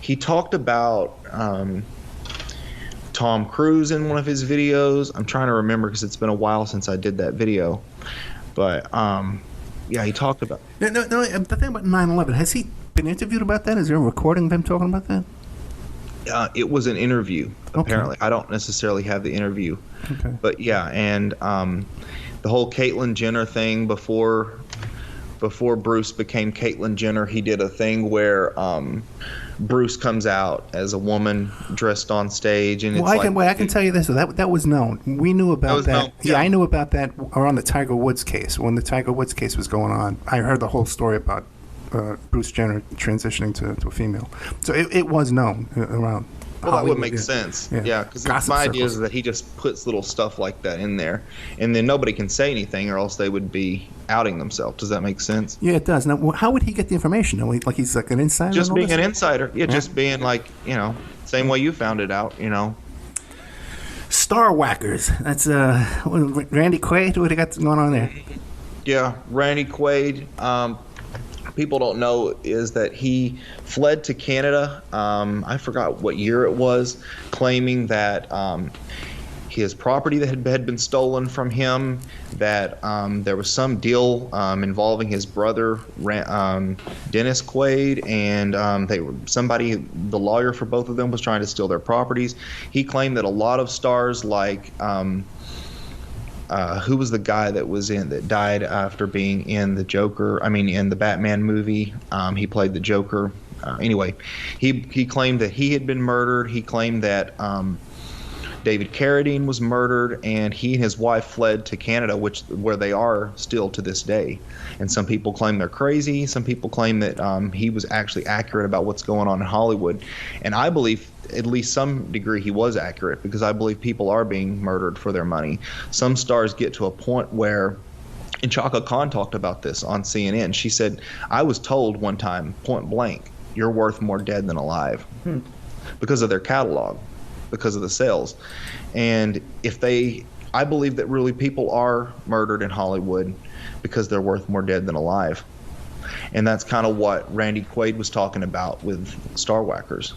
he talked about Tom Cruise in one of his videos. I'm trying to remember because it's been a while since I did that video, but he talked about. No. The thing about 9/11, has he been interviewed about that? Is there a recording of him talking about that? It was an interview. Apparently, I don't necessarily have the interview, but yeah, and the whole Caitlyn Jenner thing before Bruce became Caitlyn Jenner, he did a thing where Bruce comes out as a woman dressed on stage, and I can tell you this. That was known. We knew about that. Yeah, I knew about that around the Tiger Woods case. When the Tiger Woods case was going on, I heard the whole story about Bruce Jenner transitioning to a female. So it was known around Well, that would Hollywood, make sense. Yeah. Yeah, because Gossip my idea circles. is that he just puts little stuff like that in there, and then nobody can say anything, or else they would be outing themselves. Does that make sense? Yeah, it does. Now, how would he get the information? Like he's like an insider? Just and all being this? an insider. Yeah, just being like, same way you found it out, Star Whackers. That's Randy Quaid. What do you got going on there? Yeah, Randy Quaid. People don't know is that he fled to Canada. I forgot what year it was, claiming that his property that had been stolen from him, that there was some deal involving his brother Dennis Quaid, and the lawyer for both of them was trying to steal their properties. He claimed that a lot of stars like who was the guy that died after being in the in the Batman movie? He played the Joker. Anyway, he claimed that he had been murdered. He claimed that David Carradine was murdered, and he and his wife fled to Canada, where they are still to this day. And some people claim they're crazy. Some people claim that he was actually accurate about what's going on in Hollywood. And I believe, at least some degree, he was accurate, because I believe people are being murdered for their money. Some stars get to a point where, and Chaka Khan talked about this on CNN. She said, I was told one time, point blank, you're worth more dead than alive, because of their catalog, because of the sales. And I believe that really people are murdered in Hollywood because they're worth more dead than alive. And that's kind of what Randy Quaid was talking about with Star Whackers.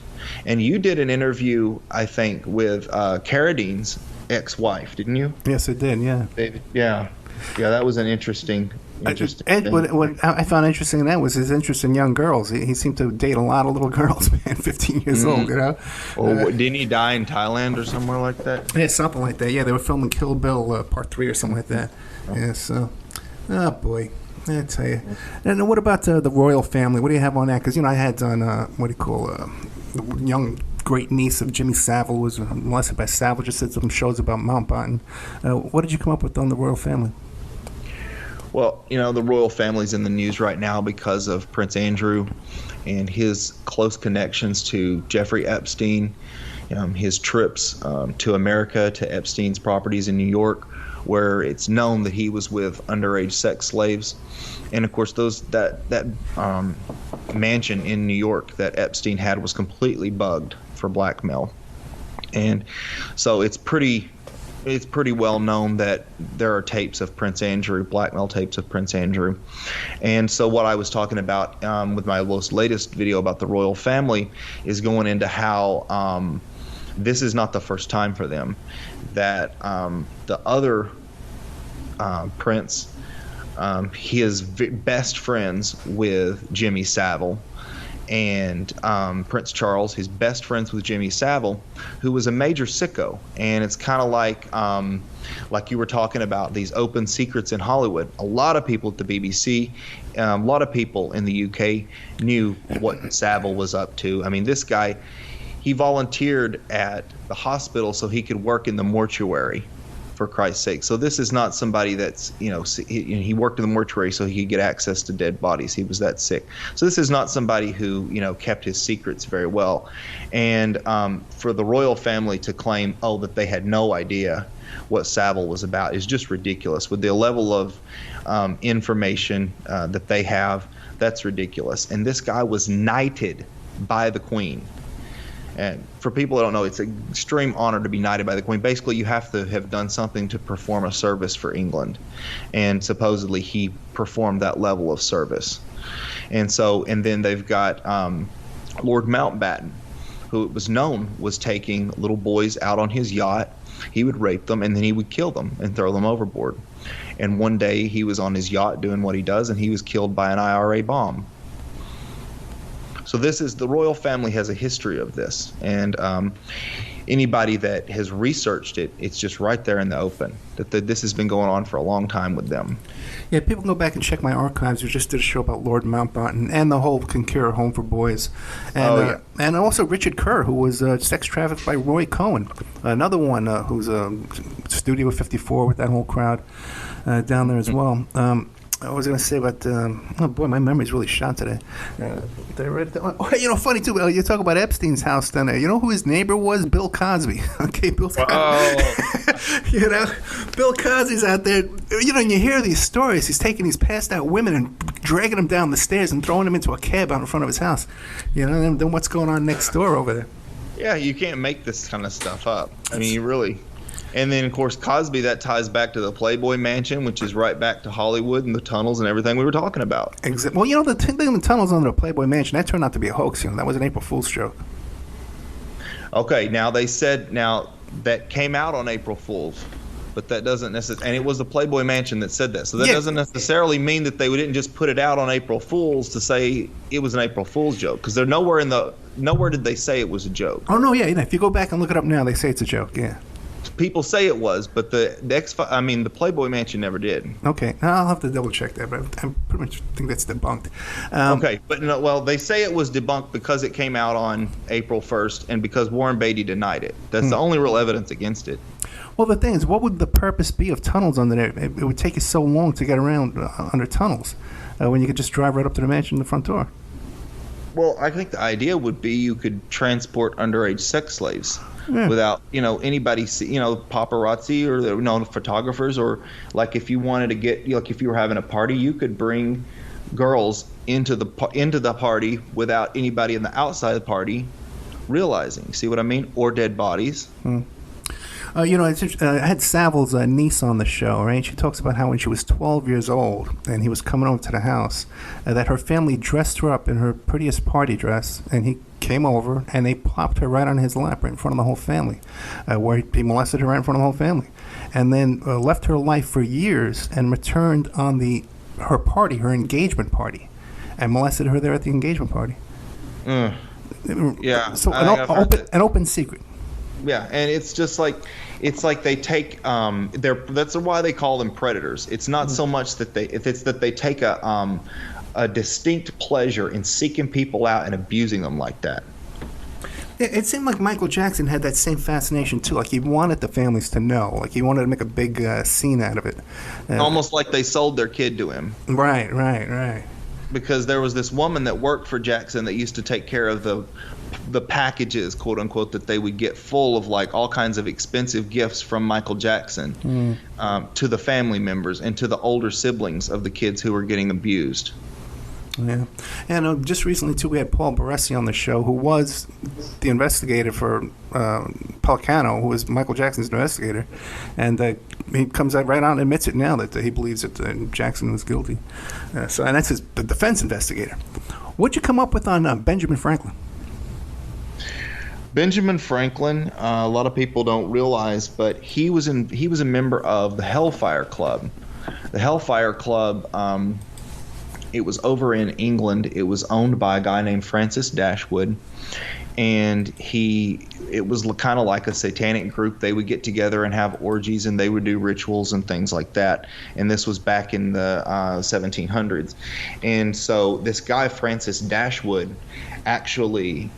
And you did an interview, I think, with Carradine's ex-wife, didn't you? Yes, I did. Yeah. David. Yeah, that was an interesting And what I found interesting in that was his interest in young girls. He seemed to date a lot of little girls, man, 15 years old, Didn't he die in Thailand or somewhere like that? Yeah, something like that. Yeah, they were filming Kill Bill Part 3 or something like that. Yeah, so, oh boy, I tell you. And what about the royal family? What do you have on that? Because, I had on, the young great niece of Jimmy Savile was molested by Savile. Just did some shows about Mountbatten. What did you come up with on the royal family? Well, the royal family's in the news right now because of Prince Andrew and his close connections to Jeffrey Epstein, his trips to America, to Epstein's properties in New York, where it's known that he was with underage sex slaves. And of course, that mansion in New York that Epstein had was completely bugged for blackmail. And so it's pretty well known that there are tapes of Prince Andrew, blackmail tapes of Prince Andrew. And so what I was talking about with my latest video about the royal family is going into how this is not the first time for them, that the other prince, he is best friends with Jimmy Savile, and Prince Charles, his best friends with Jimmy Savile, who was a major sicko. And it's kind of like you were talking about these open secrets in Hollywood. A lot of people at the BBC, a lot of people in the UK knew what Savile was up to. I mean, this guy, he volunteered at the hospital so he could work in the mortuary, for Christ's sake. So this is not somebody that's, he worked in the mortuary so he could get access to dead bodies. He was that sick. So this is not somebody who, kept his secrets very well. And for the royal family to claim, that they had no idea what Savile was about is just ridiculous. With the level of information that they have, that's ridiculous. And this guy was knighted by the Queen. And for people that don't know, it's an extreme honor to be knighted by the Queen. Basically, you have to have done something to perform a service for England. And supposedly he performed that level of service. And then they've got Lord Mountbatten, who it was known was taking little boys out on his yacht. He would rape them, and then he would kill them and throw them overboard. And one day he was on his yacht doing what he does, and he was killed by an IRA bomb. So the royal family has a history of this, and anybody that has researched it, it's just right there in the open that this has been going on for a long time with them. Yeah, people can go back and check my archives. We just did a show about Lord Mountbatten and the whole Concura Home for Boys, and and also Richard Kerr, who was sex trafficked by Roy Cohn, another one who's a Studio 54 with that whole crowd down there as well. I was going to say about, oh boy, my memory's really shot today. Funny too, you talk about Epstein's house then. You know who his neighbor was? Bill Cosby. Okay, Bill Cosby. Bill Cosby's out there, and you hear these stories. He's taking these passed out women and dragging them down the stairs and throwing them into a cab out in front of his house. Then what's going on next door over there? Yeah, you can't make this kind of stuff up. I mean, you really. And then, of course, Cosby, that ties back to the Playboy Mansion, which is right back to Hollywood and the tunnels and everything we were talking about. Well, the thing in the tunnels under the Playboy Mansion, that turned out to be a hoax. That was an April Fool's joke. Okay, now they said, that came out on April Fool's, but that doesn't necessarily, and it was the Playboy Mansion that said that. So that doesn't necessarily mean that they didn't just put it out on April Fool's to say it was an April Fool's joke, because they're nowhere did they say it was a joke. Oh, no, yeah. If you go back and look it up now, they say it's a joke, yeah. People say it was, but the Playboy Mansion never did. Okay, I'll have to double check that, but I pretty much think that's debunked. Okay, but no, well, they say it was debunked because it came out on April 1st and because Warren Beatty denied it. That's the only real evidence against it. Well, the thing is, what would the purpose be of tunnels under there? It would take you so long to get around under tunnels when you could just drive right up to the mansion in the front door. Well, I think the idea would be you could transport underage sex slaves. Yeah. Without anybody paparazzi or photographers, or like if you wanted to get if you were having a party, you could bring girls into the party without anybody in the outside of the party realizing. See what I mean? Or dead bodies. I had Savile's niece on the show, right? She talks about how when she was 12 years old and he was coming over to the house, that her family dressed her up in her prettiest party dress, and he came over and they plopped her right on his lap right in front of the whole family, where he molested her right in front of the whole family, and then left her life for years and returned on her engagement party, and molested her there at the engagement party. Yeah. So an open secret. Yeah, and it's just like they take that's why they call them predators. It's not so much that they take a distinct pleasure in seeking people out and abusing them like that. It seemed like Michael Jackson had that same fascination too. Like he wanted the families to know. Like he wanted to make a big scene out of it. Almost like they sold their kid to him. Right. Because there was this woman that worked for Jackson that used to take care of the packages, quote unquote, that they would get full of like all kinds of expensive gifts from Michael Jackson to the family members and to the older siblings of the kids who were getting abused. Yeah, and just recently too, we had Paul Baresi on the show, who was the investigator for Pelicano, who was Michael Jackson's investigator, and he comes out right out and admits it now that he believes that Jackson was guilty. And that's the defense investigator. What'd you come up with on Benjamin Franklin? Benjamin Franklin, a lot of people don't realize, but he was a member of the Hellfire Club. The Hellfire Club. It was over in England. It was owned by a guy named Francis Dashwood, and it was kind of like a satanic group. They would get together and have orgies, and they would do rituals and things like that. And this was back in the 1700s. And so this guy, Francis Dashwood, actually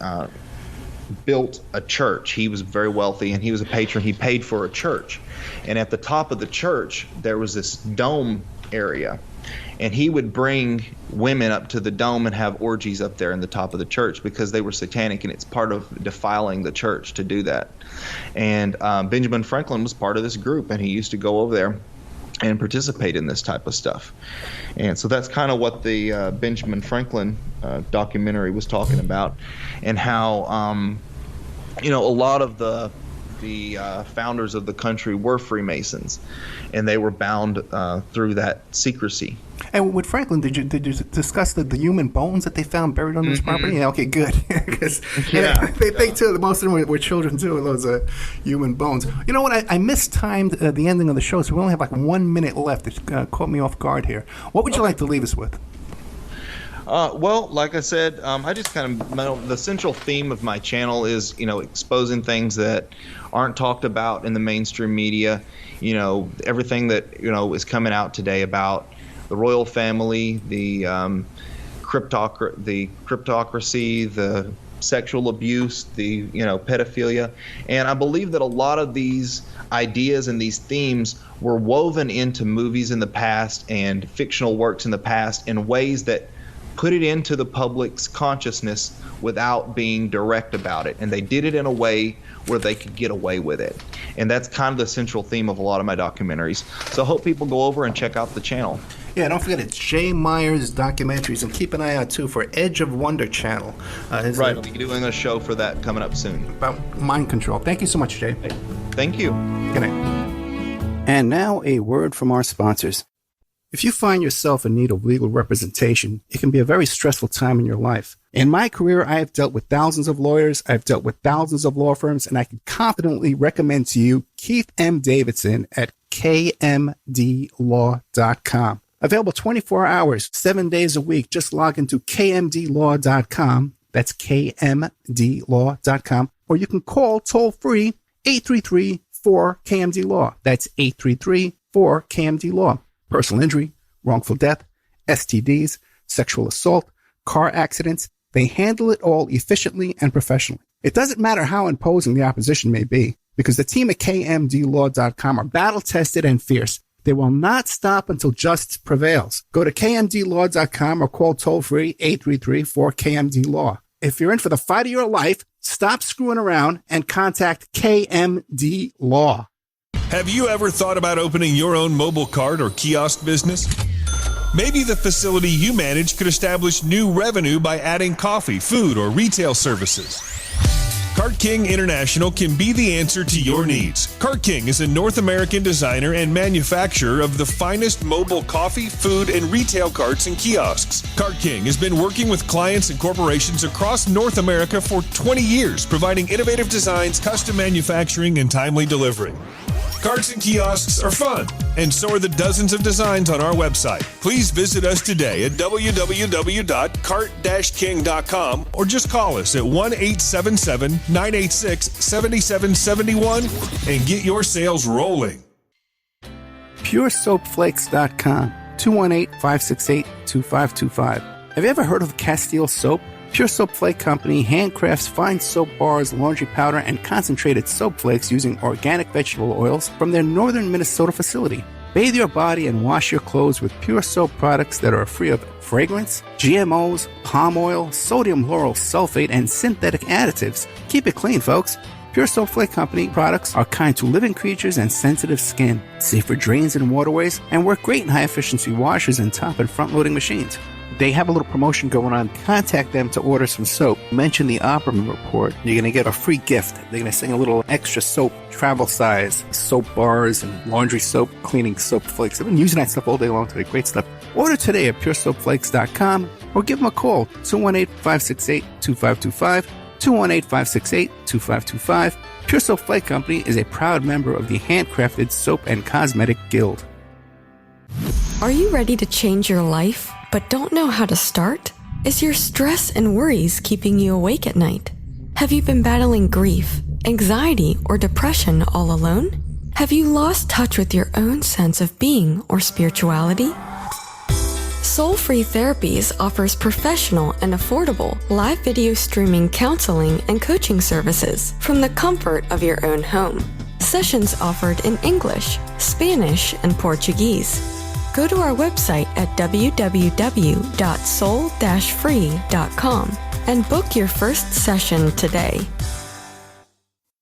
built a church. He was very wealthy, and he was a patron. He paid for a church. And at the top of the church, there was this dome area. And he would bring women up to the dome and have orgies up there in the top of the church because they were satanic, and it's part of defiling the church to do that. And Benjamin Franklin was part of this group, and he used to go over there and participate in this type of stuff. And so that's kind of what the Benjamin Franklin documentary was talking about, and how a lot of the founders of the country were Freemasons, and they were bound through that secrecy. And with Franklin, did you discuss the human bones that they found buried on this property? Yeah, okay, good. Because they think too that most of them were children too, those human bones. You know what? I mistimed the ending of the show, so we only have like 1 minute left. It caught me off guard here. What would you like to leave us with? Well, like I said, I just kind of the central theme of my channel is, exposing things that aren't talked about in the mainstream media. Everything that is coming out today about the royal family, the cryptocracy, the sexual abuse, the pedophilia. And I believe that a lot of these ideas and these themes were woven into movies in the past and fictional works in the past in ways that put it into the public's consciousness without being direct about it. And they did it in a way where they could get away with it. And that's kind of the central theme of a lot of my documentaries. So I hope people go over and check out the channel. Yeah, don't forget it's Jay Myers Documentaries, and keep an eye out too for Edge of Wonder channel. Right, I'll be doing a show for that coming up soon. About mind control. Thank you so much, Jay. Thank you. Good night. And now a word from our sponsors. If you find yourself in need of legal representation, it can be a very stressful time in your life. In my career, I have dealt with thousands of lawyers, I've dealt with thousands of law firms, and I can confidently recommend to you Keith M. Davidson at kmdlaw.com. Available 24 hours, 7 days a week. Just log into kmdlaw.com. That's kmdlaw.com. Or you can call toll-free 833-4KMD-LAW. That's 833-4KMD-LAW. Personal injury, wrongful death, STDs, sexual assault, car accidents. They handle it all efficiently and professionally. It doesn't matter how imposing the opposition may be, because the team at kmdlaw.com are battle-tested and fierce. They will not stop until justice prevails. Go to kmdlaw.com or call toll-free 833-4KMD-LAW. If you're in for the fight of your life, stop screwing around and contact KMD Law. Have you ever thought about opening your own mobile cart or kiosk business? Maybe the facility you manage could establish new revenue by adding coffee, food, or retail services. Cart King International can be the answer to your needs. Cart King is a North American designer and manufacturer of the finest mobile coffee, food, and retail carts and kiosks. Cart King has been working with clients and corporations across North America for 20 years, providing innovative designs, custom manufacturing, and timely delivery. Carts and kiosks are fun, and so are the dozens of designs on our website. Please visit us today at www.cart-king.com or just call us at 1-877-986-7771 and get your sales rolling. PureSoapFlakes.com, 218-568-2525. Have you ever heard of Castile Soap? Pure Soap Flake Company handcrafts fine soap bars, laundry powder, and concentrated soap flakes using organic vegetable oils from their northern Minnesota facility. Bathe your body and wash your clothes with Pure Soap products that are free of fragrance, GMOs, palm oil, sodium lauryl sulfate, and synthetic additives. Keep it clean, folks. Pure Soap Flake Company products are kind to living creatures and sensitive skin, safe for drains and waterways, and work great in high-efficiency washers and top and front-loading machines. They have a little promotion going on. Contact them to order some soap. Mention the Opperman Report. You're going to get a free gift. They're going to send a little extra soap, travel size, soap bars and laundry soap, cleaning soap flakes. I've been using that stuff all day long today. Great stuff. Order today at puresoapflakes.com or give them a call, 218-568-2525, 218-568-2525. Pure Soap Flake Company is a proud member of the Handcrafted Soap and Cosmetic Guild. Are you ready to change your life, but don't know how to start? Is your stress and worries keeping you awake at night? Have you been battling grief, anxiety, or depression all alone? Have you lost touch with your own sense of being or spirituality? Soul Free Therapies offers professional and affordable live video streaming counseling and coaching services from the comfort of your own home. Sessions offered in English, Spanish, and Portuguese. Go to our website at www.soul-free.com and book your first session today.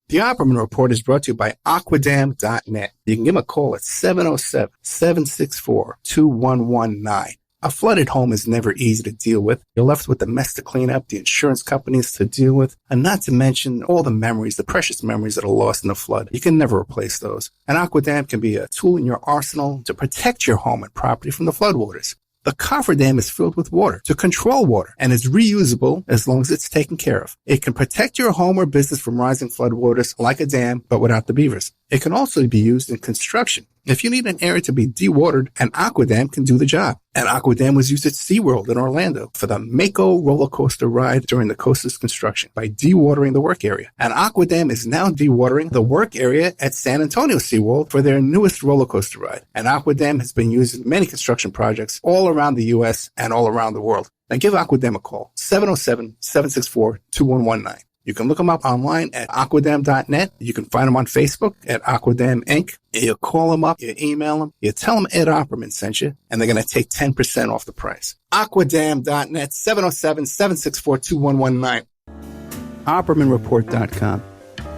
The Opperman Report is brought to you by Aquadam.net. You can give them a call at 707-764-2119. A flooded home is never easy to deal with. You're left with the mess to clean up, the insurance companies to deal with, and not to mention all the memories, the precious memories that are lost in the flood. You can never replace those. And Aquadam can be a tool in your arsenal to protect your home and property from the floodwaters. The cofferdam is filled with water to control water and is reusable as long as it's taken care of. It can protect your home or business from rising floodwaters like a dam, but without the beavers. It can also be used in construction. If you need an area to be dewatered, an Aquadam can do the job. An Aquadam was used at SeaWorld in Orlando for the Mako roller coaster ride during the coaster's construction by dewatering the work area. An Aquadam is now dewatering the work area at San Antonio SeaWorld for their newest roller coaster ride. An Aquadam has been used in many construction projects all around the U.S. and all around the world. Now give Aquadam a call, 707-764-2119. You can look them up online at aquadam.net. You can find them on Facebook at Aquadam Inc. You call them up, you email them, you tell them Ed Opperman sent you, and they're going to take 10% off the price. Aquadam.net, 707-764-2119. OppermanReport.com.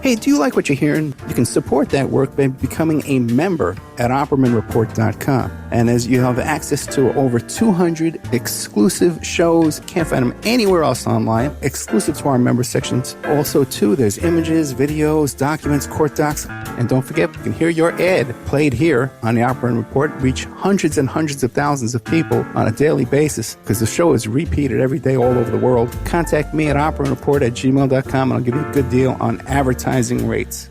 Hey, do you like what you're hearing? You can support that work by becoming a member at OppermanReport.com. And as you have access to over 200 exclusive shows, can't find them anywhere else online, exclusive to our member sections. Also, too, there's images, videos, documents, court docs. And don't forget, you can hear your ad played here on the Opperman Report, reach hundreds and hundreds of thousands of people on a daily basis because the show is repeated every day all over the world. Contact me at OppermanReport@gmail.com and I'll give you a good deal on advertising rates.